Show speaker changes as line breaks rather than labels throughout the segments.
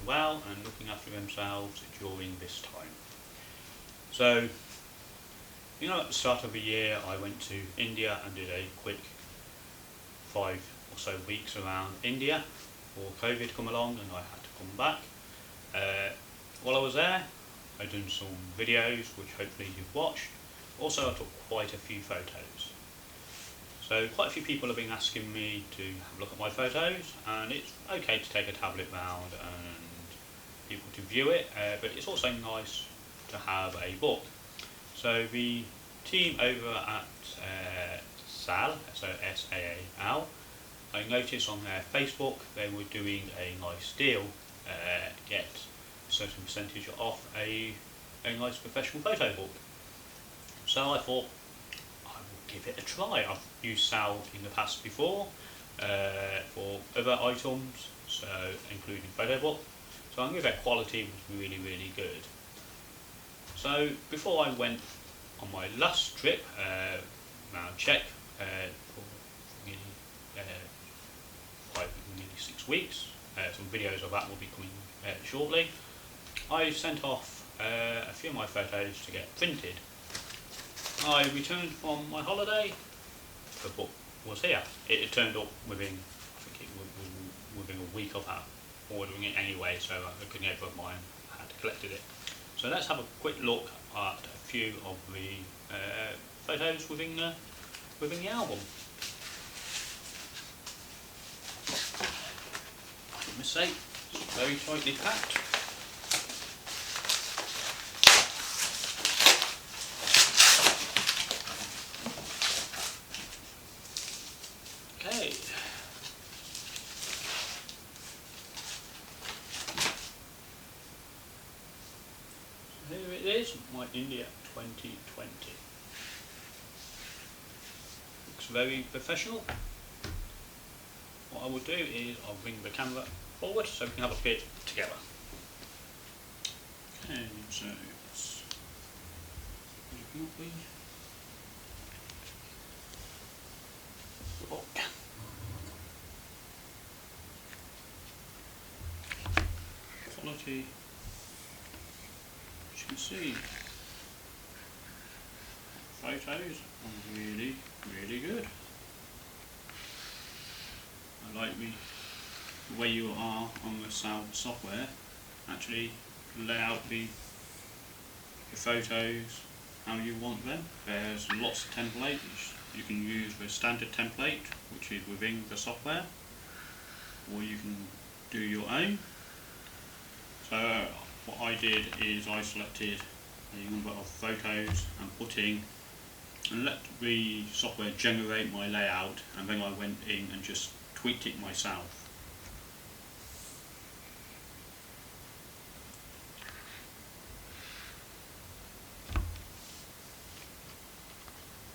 well and looking after themselves during this time. So, at the start of the year I went to India and did a quick 5 or so weeks around India before COVID come along and I had to come back. While I was there, I done some videos which hopefully you've watched. Also I took quite a few photos. So quite a few people have been asking me to have a look at my photos, and it's okay to take a tablet round and people to view it, but it's also nice to have a book. So the team over at Saal, so S-A-A-L, I noticed on their Facebook they were doing a nice deal to get a certain percentage off a nice professional photo book. So I thought I will give it a try. I've used Saal in the past before for other items, so including photo book. So I knew their quality was really, really good. So before I went on my last trip around Czech for nearly 6 weeks, some videos of that will be coming shortly, I sent off a few of my photos to get printed. I returned from my holiday, the book was here. It turned up within, I think it was within a week of that ordering it anyway, so a neighbour of mine had collected it. So let's have a quick look at a few of the photos within the album. I must say, it's very tightly packed. Okay. Here it is, my India 2020. Looks very professional. What I will do is I'll bring the camera forward so we can have a look at it together. Okay, so it's book. Quality, as you can see, photos are really, really good. I like the way you are on the Saal software, actually lay out the photos how you want them. There's lots of templates. You can use the standard template which is within the software, or you can do your own. So what I did is I selected a number of photos and let the software generate my layout, and then I went in and just tweaked it myself.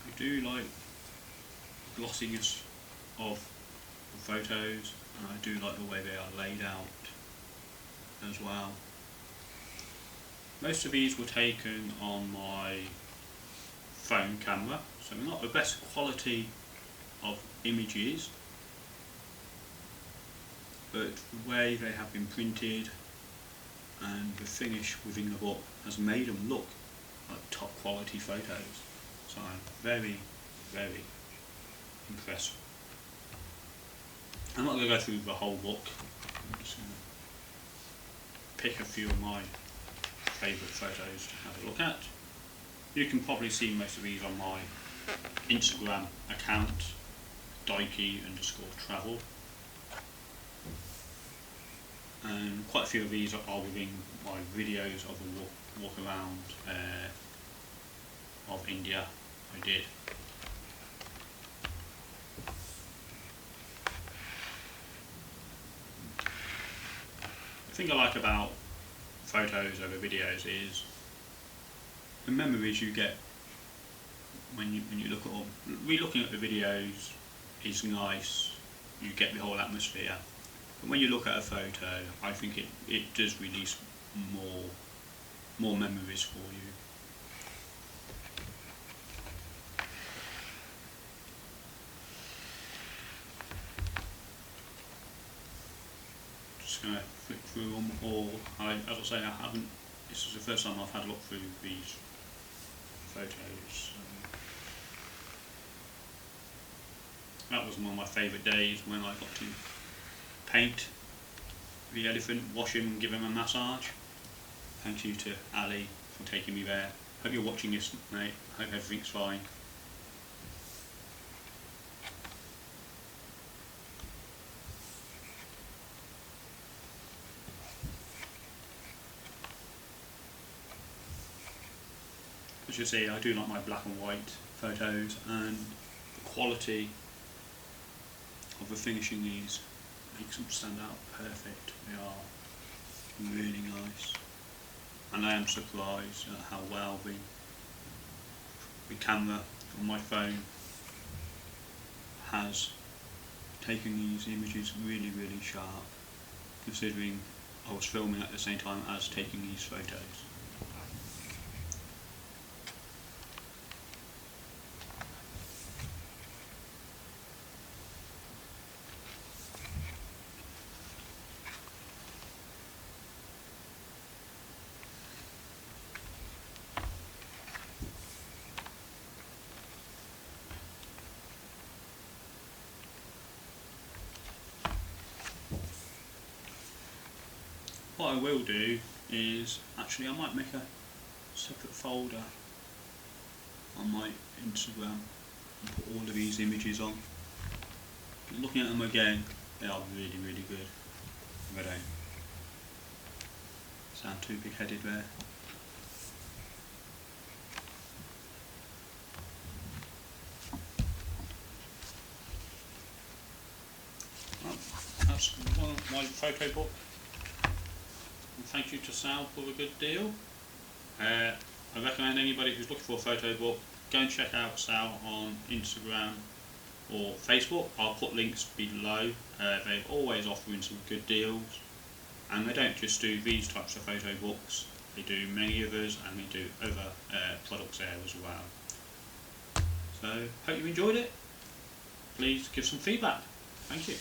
I do like glossiness of the photos, and I do like the way they are laid out as well. Most of these were taken on my phone camera, so they're not the best quality of images, but the way they have been printed and the finish within the book has made them look like top quality photos. So I'm very, very impressed. I'm not going to go through the whole book. I'm just going to pick a few of my favourite photos to have a look at. You can probably see most of these on my Instagram account, Tikysky_travel. And quite a few of these are within my videos of a walk around of India I did. The thing I like about photos over videos is the memories you get when you look at them. Re-looking at the videos is nice, you get the whole atmosphere. But when you look at a photo, I think it does release more memories for you. just going to flick through them all. As I say, this is the first time I've had a look through these photos. That was one of my favourite days when I got to paint the elephant, wash him and give him a massage. Thank you to Ali for taking me there. Hope you're watching this, mate. Hope everything's fine. As you see, I do like my black and white photos, and the quality of the finishing these makes them stand out perfect. They are really nice, and I am surprised at how well the camera on my phone has taken these images really sharp, considering I was filming at the same time as taking these photos. What I will do is, actually I might make a separate folder on my Instagram and put all of these images on. Looking at them again, they are really good. They don't sound too big-headed there. Well, that's one of my photo book. And thank you to Saal for a good deal. I recommend anybody who's looking for a photo book, go and check out Saal on Instagram or Facebook. I'll put links below. They're always offering some good deals, and they don't just do these types of photo books, they do many others, and they do other products there as well. So, hope you enjoyed it. Please give some feedback. Thank you.